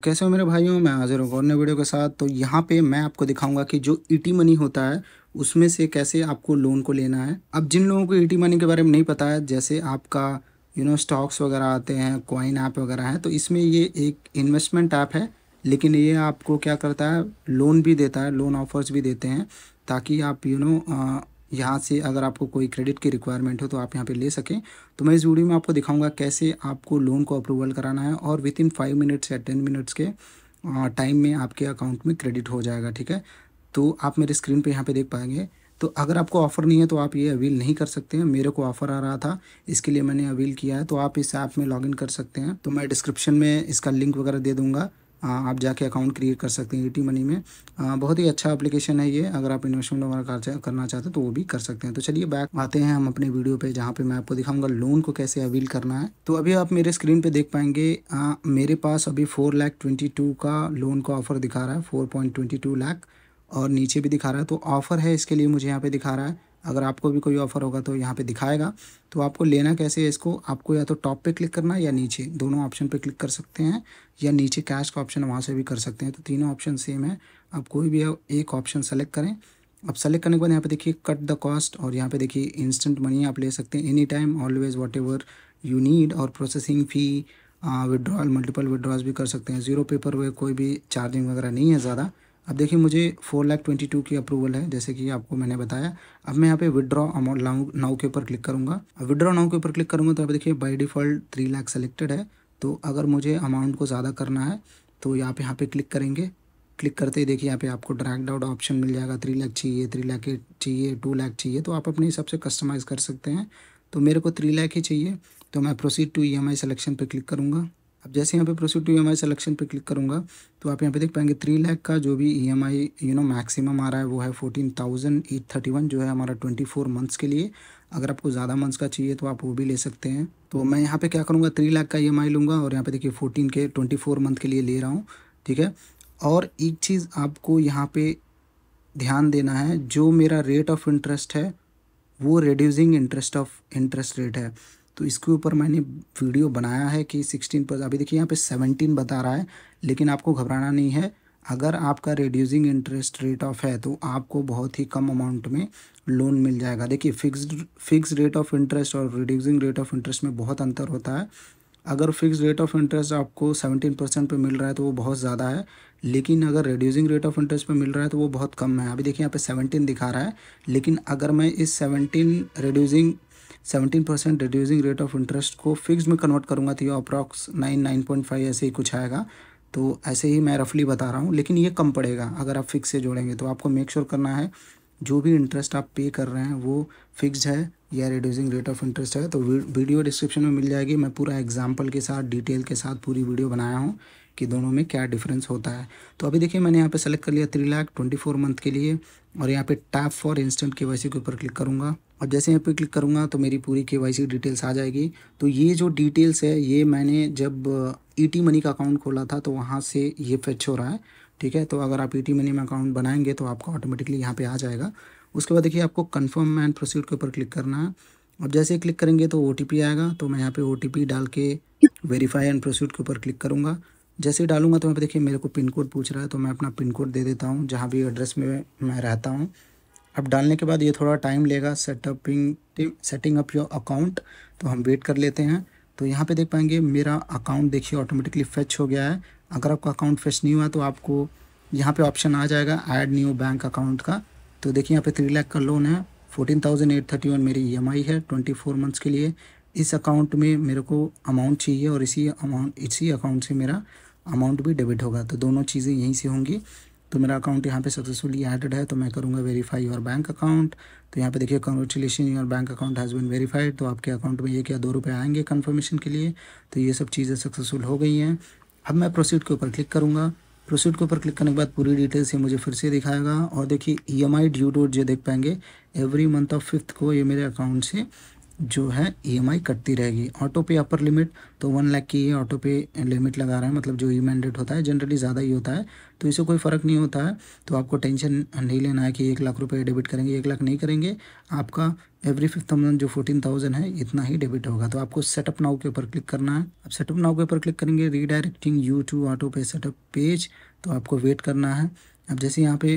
कैसे हो मेरे भाइयों, मैं हाजिर हूँ और नए वीडियो के साथ। तो यहाँ पे मैं आपको दिखाऊंगा कि जो ईटी मनी होता है उसमें से कैसे आपको लोन को लेना है। अब जिन लोगों को ईटी मनी के बारे में नहीं पता है, जैसे आपका स्टॉक्स वगैरह आते हैं, कॉइन ऐप वगैरह हैं, तो इसमें ये एक इन्वेस्टमेंट ऐप है। लेकिन ये आपको क्या करता है, लोन भी देता है, लोन ऑफर्स भी देते हैं, ताकि आप यहाँ से अगर आपको कोई क्रेडिट की रिक्वायरमेंट हो तो आप यहाँ पे ले सकें। तो मैं इस वीडियो में आपको दिखाऊंगा कैसे आपको लोन को अप्रूवल कराना है और विद इन 5 मिनट्स या 10 मिनट्स के टाइम में आपके अकाउंट में क्रेडिट हो जाएगा। ठीक है, तो आप मेरे स्क्रीन पे यहाँ पे देख पाएंगे। तो अगर आपको ऑफ़र नहीं है तो आप ये अवील नहीं कर सकते हैं। मेरे को ऑफ़र आ रहा था, इसके लिए मैंने अवील किया है। तो आप इस ऐप में लॉगिन कर सकते हैं, तो मैं डिस्क्रिप्शन में इसका लिंक वगैरह दे दूँगा। आप जाके अकाउंट क्रिएट कर सकते हैं ईटी मनी में। बहुत ही अच्छा एप्लीकेशन है ये। अगर आप इन्वेस्टमेंट वगैरह करना चाहते हैं तो वो भी कर सकते हैं। तो चलिए बैक आते हैं हम अपने वीडियो पे, जहाँ पे मैं आपको दिखाऊंगा लोन को कैसे अवील करना है। तो अभी आप मेरे स्क्रीन पे देख पाएंगे, मेरे पास अभी 4,22,000 का लोन का ऑफ़र दिखा रहा है, 4.22 लाख, और नीचे भी दिखा रहा है। तो ऑफ़र है, इसके लिए मुझे यहाँ पे दिखा रहा है। अगर आपको भी कोई ऑफ़र होगा तो यहाँ पे दिखाएगा। तो आपको लेना कैसे है इसको, आपको या तो टॉप पे क्लिक करना है या नीचे, दोनों ऑप्शन पे क्लिक कर सकते हैं, या नीचे कैश का ऑप्शन है वहाँ से भी कर सकते हैं। तो तीनों ऑप्शन सेम है, आप कोई भी एक ऑप्शन सेलेक्ट करें। अब सेलेक्ट करने के बाद यहाँ पे देखिए कट द कॉस्ट, और यहाँ पे देखिए इंस्टेंट मनी आप ले सकते हैं, any time always whatever you need, और processing fee, withdrawal, multiple withdrawals भी कर सकते हैं, ज़ीरो पेपर वे, कोई भी चार्जिंग वगैरह नहीं है ज़्यादा। अब देखिए मुझे 4,22,000 की अप्रूवल है, जैसे कि आपको मैंने बताया। अब मैं यहाँ पे विड्रॉ अमाउंट नाउ के ऊपर क्लिक करूँगा। अब विड्रॉ नाउ के ऊपर क्लिक करूँगा तो यहाँ पे देखिए बाय डिफ़ॉल्ट 3 लाख सेलेक्टेड है। तो अगर मुझे अमाउंट को ज़्यादा करना है तो यहाँ पे क्लिक करेंगे। क्लिक करते ही देखिए यहाँ पे आपको ड्रैग डाउन ऑप्शन मिल जाएगा, 3 लाख चाहिए, 3 लाख चाहिए, 2 लाख चाहिए, तो आप अपने हिसाब से कस्टमाइज़ कर सकते हैं। तो मेरे को 3 लाख ही चाहिए, तो मैं प्रोसीड टू ईएमआई सिलेक्शन पे क्लिक करूँगा। अब जैसे यहाँ पे प्रोसीड टू ईएमआई सिलेक्शन पे क्लिक करूँगा तो आप यहाँ पे देख पाएंगे 3 लाख का जो भी ईएमआई मैक्सिमम आ रहा है वो है 14,831, जो है हमारा 24 मंथ्स के लिए। अगर आपको ज़्यादा मंथ्स का चाहिए तो आप वो भी ले सकते हैं। तो मैं यहाँ पे क्या करूँगा, 3 लाख का ईएमआई लूँगा, और यहाँ पे देखिए 24 मंथ के लिए ले रहा हूँ। ठीक है, और एक चीज़ आपको यहाँ पे ध्यान देना है, जो मेरा रेट ऑफ इंटरेस्ट है वो रिड्यूसिंग इंटरेस्ट रेट है। तो इसके ऊपर मैंने वीडियो बनाया है कि 16%, अभी देखिए यहाँ पे 17 बता रहा है, लेकिन आपको घबराना नहीं है। अगर आपका रिड्यूसिंग इंटरेस्ट रेट ऑफ है तो आपको बहुत ही कम अमाउंट में लोन मिल जाएगा। देखिए फिक्स्ड रेट ऑफ इंटरेस्ट और रिड्यूसिंग रेट ऑफ इंटरेस्ट में बहुत अंतर होता है। अगर फिक्स रेट ऑफ इंटरेस्ट आपको 17% पे मिल रहा है तो वो बहुत ज़्यादा है, लेकिन अगर रिड्यूसिंग रेट ऑफ इंटरेस्ट पे मिल रहा है तो वो बहुत कम है। अभी देखिए यहाँ पे 17 दिखा रहा है, लेकिन अगर मैं इस 17% रिड्यूसिंग रेट ऑफ इंटरेस्ट को फिक्स में कन्वर्ट करूँगा तो ये अप्रॉक्स 9.5 ऐसे ही कुछ आएगा। तो ऐसे ही मैं रफली बता रहा हूँ, लेकिन ये कम पड़ेगा अगर आप फिक्स से जोड़ेंगे। तो आपको मेक श्योर करना है जो भी इंटरेस्ट आप पे कर रहे हैं वो फिक्स्ड है या रिड्यूसिंग रेट ऑफ इंटरेस्ट है। तो वीडियो डिस्क्रिप्शन में मिल जाएगी, मैं पूरा एग्जांपल के साथ, डिटेल के साथ पूरी वीडियो बनाया हूँ कि दोनों में क्या डिफरेंस होता है। तो अभी देखिए मैंने यहाँ पे सेलेक्ट कर लिया 3 लाख 24 मंथ के लिए, और यहाँ पे टैप फॉर इंस्टेंट केवाईसी के ऊपर क्लिक करूँगा। और जैसे यहाँ पे क्लिक करूँगा तो मेरी पूरी केवाईसी डिटेल्स आ जाएगी। तो ये जो डिटेल्स है ये मैंने जब ईटी मनी का अकाउंट खोला था तो वहाँ से ये फेच हो रहा है। ठीक है, तो अगर आप ईटी मनी में अकाउंट बनाएंगे तो आपका ऑटोमेटिकली यहाँ पे आ जाएगा। उसके बाद देखिए आपको कंफर्म एंड प्रोसीड के ऊपर क्लिक करना है। अब जैसे ही क्लिक करेंगे तो ओटीपी आएगा, तो मैं यहाँ पे ओटीपी डाल के वेरीफाई एंड प्रोसीड के ऊपर क्लिक करूँगा। जैसे ही डालूंगा तो यहाँ पे देखिए मेरे को पिन कोड पूछ रहा है, तो मैं अपना पिन कोड दे देता हूँ जहाँ भी एड्रेस में मैं रहता हूँ। अब डालने के बाद ये थोड़ा टाइम लेगा सेटिंग अप योर अकाउंट, तो हम वेट कर लेते हैं। तो यहाँ पे देख पाएंगे मेरा अकाउंट देखिए ऑटोमेटिकली फेच हो गया है। अगर आपका अकाउंट फेच नहीं हुआ तो आपको यहाँ पे ऑप्शन आ जाएगा ऐड न्यू बैंक अकाउंट का। तो देखिए यहाँ पे 3 लाख का लोन है, 14,831 मेरी ईएमआई है 24 मंथ्स के लिए। इस अकाउंट में मेरे को अमाउंट चाहिए और इसी अकाउंट से मेरा अमाउंट भी डेबिट होगा, तो दोनों चीज़ें यहीं से होंगी। तो मेरा अकाउंट यहाँ पे सक्सेसफुली ऐडेड है, तो मैं करूँगा वेरीफाई योर बैंक अकाउंट। तो यहाँ पे देखिए congratulation your bank account has been verified, तो आपके अकाउंट में 1 या 2 रुपये आएंगे कन्फर्मेशन के लिए। तो ये सब चीज़ें सक्सेसफुल हो गई हैं। अब मैं प्रोसीड के ऊपर क्लिक करूँगा। प्रोसीड के ऊपर क्लिक करने के बाद पूरी डिटेल्स ये मुझे फिर से दिखाएगा, और देखिए ईएमआई ड्यू डेट जो देख पाएंगे एवरी मंथ ऑफ 5th को ये मेरे अकाउंट से जो है ईएमआई कटती रहेगी। ऑटो पे अपर लिमिट तो 1 लाख की ये ऑटो पे लिमिट लगा रहा है, मतलब जो ई मैंडेट होता है जनरली ज़्यादा ही होता है, तो इससे कोई फ़र्क नहीं होता है। तो आपको टेंशन नहीं लेना है कि 1 लाख रुपए डेबिट करेंगे, 1 लाख नहीं करेंगे, आपका एवरी 5th मंथ जो 14,000 है इतना ही डेबिट होगा। तो आपको सेटअप नाउ के ऊपर क्लिक करना है। अब सेटअप नाउ के ऊपर क्लिक करेंगे, रीडायरेक्टिंग यू टू ऑटो पे सेटअप पेज, तो आपको वेट करना है। अब जैसे यहाँ पे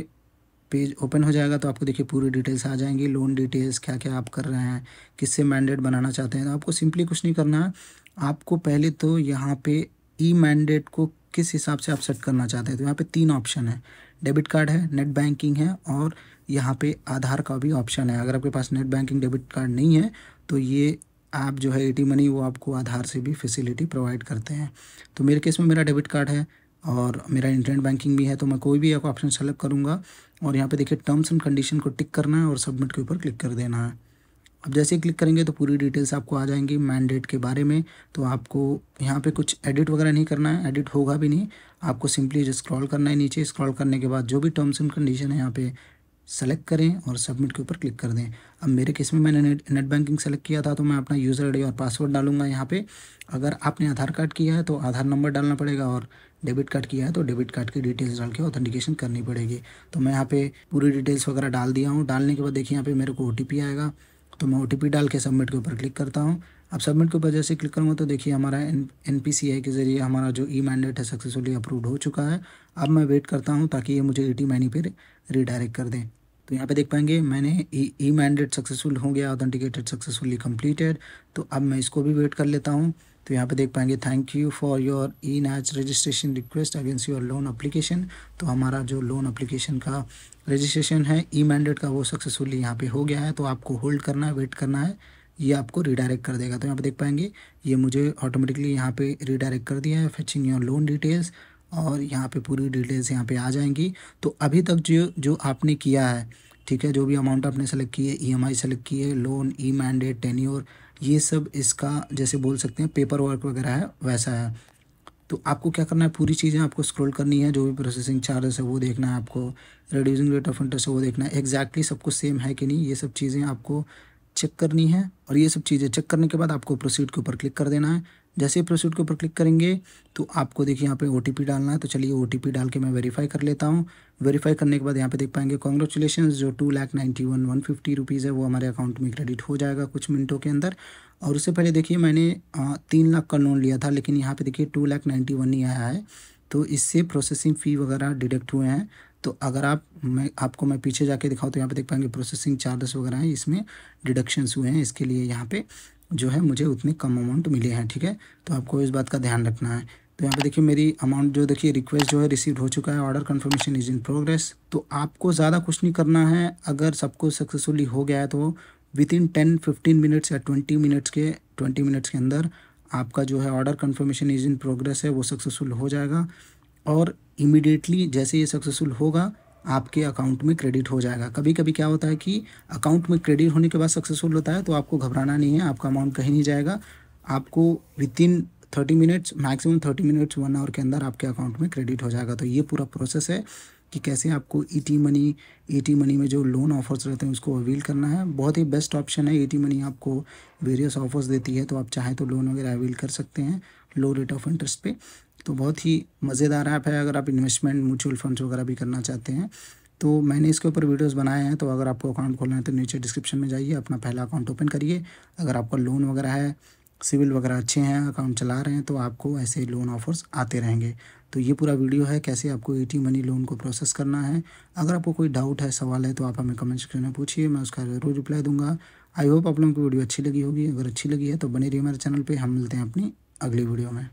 पेज ओपन हो जाएगा तो आपको देखिए पूरी डिटेल्स आ जाएंगी, लोन डिटेल्स, क्या क्या आप कर रहे हैं, किससे मैंडेट बनाना चाहते हैं। तो आपको सिंपली कुछ नहीं करना है, आपको पहले तो यहाँ पे ई मैंडेट को किस हिसाब से आप सेट करना चाहते हैं। तो यहाँ पे 3 ऑप्शन है, डेबिट कार्ड है, नेट बैंकिंग है और यहाँ पे आधार का भी ऑप्शन है। अगर आपके पास नेट बैंकिंग डेबिट कार्ड नहीं है तो ये ऐप जो है ईटी मनी वो आपको आधार से भी फैसिलिटी प्रोवाइड करते हैं। तो मेरे केस में मेरा डेबिट कार्ड है और मेरा इंटरनेट बैंकिंग भी है, तो मैं कोई भी एक ऑप्शन सेलेक्ट करूँगा और यहाँ पे देखिए टर्म्स एंड कंडीशन को टिक करना है और सबमिट के ऊपर क्लिक कर देना है। अब जैसे ही क्लिक करेंगे तो पूरी डिटेल्स आपको आ जाएंगी मैंडेट के बारे में। तो आपको यहाँ पे कुछ एडिट वगैरह नहीं करना है, एडिट होगा भी नहीं, आपको सिंपली जो स्क्रॉल करना है, नीचे स्क्रॉल करने के बाद जो भी टर्म्स एंड कंडीशन है यहाँ पे सेलेक्ट करें और सबमिट के ऊपर क्लिक कर दें। अब मेरे केस में मैंने नेट बैंकिंग सेलेक्ट किया था तो मैं अपना यूज़र आईडी और पासवर्ड डालूंगा यहाँ पे। अगर आपने आधार कार्ड किया है तो आधार नंबर डालना पड़ेगा और डेबिट कार्ड किया है तो डेबिट कार्ड की डिटेल्स डाल के ऑथेंटिकेशन करनी पड़ेगी। तो मैं यहाँ पे पूरी डिटेल्स वगैरह डाल दिया हूँ। डालने के बाद देखिए यहाँ पे मेरे को OTP आएगा, तो मैं OTP डाल के सबमिट के ऊपर क्लिक करता हूँ। अब सबमिट के ऊपर जैसे क्लिक करूँगा तो देखिए हमारा NPCI के ज़रिए हमारा जो ई मैंडेट है सक्सेसफुली अप्रूव्ड हो चुका है। अब मैं वेट करता हूँ ताकि ये मुझे ईटी मनी पे रीडायरेक्ट कर दें। तो यहाँ पे देख पाएंगे मैंने ई मैंडेट सक्सेसफुल हो गया, ऑथेंटिकेटेड सक्सेसफुली कंप्लीटेड। तो अब मैं इसको भी वेट कर लेता हूँ। तो यहाँ पे देख पाएंगे thank you for your e NACH registration request against your loan application. तो हमारा जो लोन एप्लीकेशन का रजिस्ट्रेशन है ई मैंडेट का वो सक्सेसफुली यहाँ पे हो गया है। तो आपको होल्ड करना है, वेट करना है, ये आपको रीडायरेक्ट कर देगा। तो यहाँ पे देख पाएंगे ये मुझे ऑटोमेटिकली यहाँ पे रीडायरेक्ट कर दिया है, फेचिंग योर लोन डिटेल्स, और यहाँ पे पूरी डिटेल्स यहाँ पे आ जाएंगी। तो अभी तक जो जो आपने किया है, ठीक है, जो भी अमाउंट आपने सेलेक्ट की है, EMI सेलेक्ट की है, लोन, ई मैंडेट, टेन्योर, ये सब इसका जैसे बोल सकते हैं पेपर वर्क वगैरह है वैसा है। तो आपको क्या करना है, पूरी चीज़ें आपको स्क्रॉल करनी है, जो भी प्रोसेसिंग चार्जेस है वो देखना है आपको, रिड्यूसिंग रेट ऑफ इंटरेस्ट है वो देखना है, एग्जैक्टली सब कुछ सेम है कि नहीं, ये सब चीज़ें आपको चेक करनी है। और ये सब चीज़ें चेक करने के बाद आपको प्रोसीड के ऊपर क्लिक कर देना है। जैसे ही प्रोसीड के ऊपर क्लिक करेंगे तो आपको देखिए यहाँ पे OTP डालना है। तो चलिए OTP डाल के मैं वेरीफाई कर लेता हूँ। वेरीफाई करने के बाद यहाँ पे देख पाएंगे कॉन्ग्रेचुलेशंस, जो 2,91,150 रुपीज़ है वो हमारे अकाउंट में क्रेडिट हो जाएगा कुछ मिनटों के अंदर। और उससे पहले देखिए मैंने 3 लाख का लोन लिया था, लेकिन यहाँ पे देखिए 2,91,000 ही आया है। तो इससे प्रोसेसिंग फ़ी वगैरह डिडक्ट हुए हैं। तो अगर आपको मैं पीछे जाके दिखाऊँ तो यहाँ पे देख पाएंगे प्रोसेसिंग चार्जेस वगैरह हैं, इसमें डिडक्शंस हुए हैं, इसके लिए यहाँ पे जो है मुझे उतने कम अमाउंट मिले हैं। ठीक है, तो आपको इस बात का ध्यान रखना है। तो यहाँ पे देखिए मेरी अमाउंट जो देखिए रिक्वेस्ट जो है रिसीव हो चुका है, order confirmation is in progress. तो आपको ज़्यादा कुछ नहीं करना है, अगर सब कुछ सक्सेसफुली हो गया है तो विदिन 10-15 मिनट्स या 20 मिनट्स के अंदर आपका जो है order confirmation is in progress है वो सक्सेसफुल हो जाएगा। और इमीडिएटली जैसे ये सक्सेसफुल होगा आपके अकाउंट में क्रेडिट हो जाएगा। कभी कभी क्या होता है कि अकाउंट में क्रेडिट होने के बाद सक्सेसफुल होता है, तो आपको घबराना नहीं है, आपका अमाउंट कहीं नहीं जाएगा। आपको within 30 minutes, maximum 30 minutes 1 hour के अंदर आपके अकाउंट में क्रेडिट हो जाएगा। तो ये पूरा प्रोसेस है कि कैसे आपको ईटी मनी में जो लोन ऑफर्स रहते हैं उसको अवील करना है। बहुत ही बेस्ट ऑप्शन है ईटी मनी, आपको वेरियस ऑफर्स देती है, तो आप चाहें तो लोन वगैरह अवील कर सकते हैं लो रेट ऑफ इंटरेस्ट पे। तो बहुत ही मज़ेदार ऐप है अगर आप इन्वेस्टमेंट, म्यूचुअल फंड्स वगैरह भी करना चाहते हैं। तो मैंने इसके ऊपर वीडियोस बनाए हैं, तो अगर आपको अकाउंट खोलना है तो नीचे डिस्क्रिप्शन में जाइए, अपना पहला अकाउंट ओपन करिए। अगर आपका लोन वगैरह है, सिविल वगैरह अच्छे हैं, अकाउंट चला रहे हैं, तो आपको ऐसे लोन ऑफर्स आते रहेंगे। तो ये पूरा वीडियो है कैसे आपको ईटी मनी लोन को प्रोसेस करना है। अगर आपको कोई डाउट है, सवाल है, तो आप हमें कमेंट सेक्शन में पूछिए, मैं उसका ज़रूर रिप्लाई दूंगा। आई होप आप लोगों को वीडियो अच्छी लगी होगी। अगर अच्छी लगी है तो बने रहिए हमारे चैनल पर। हम मिलते हैं अपनी अगली वीडियो में।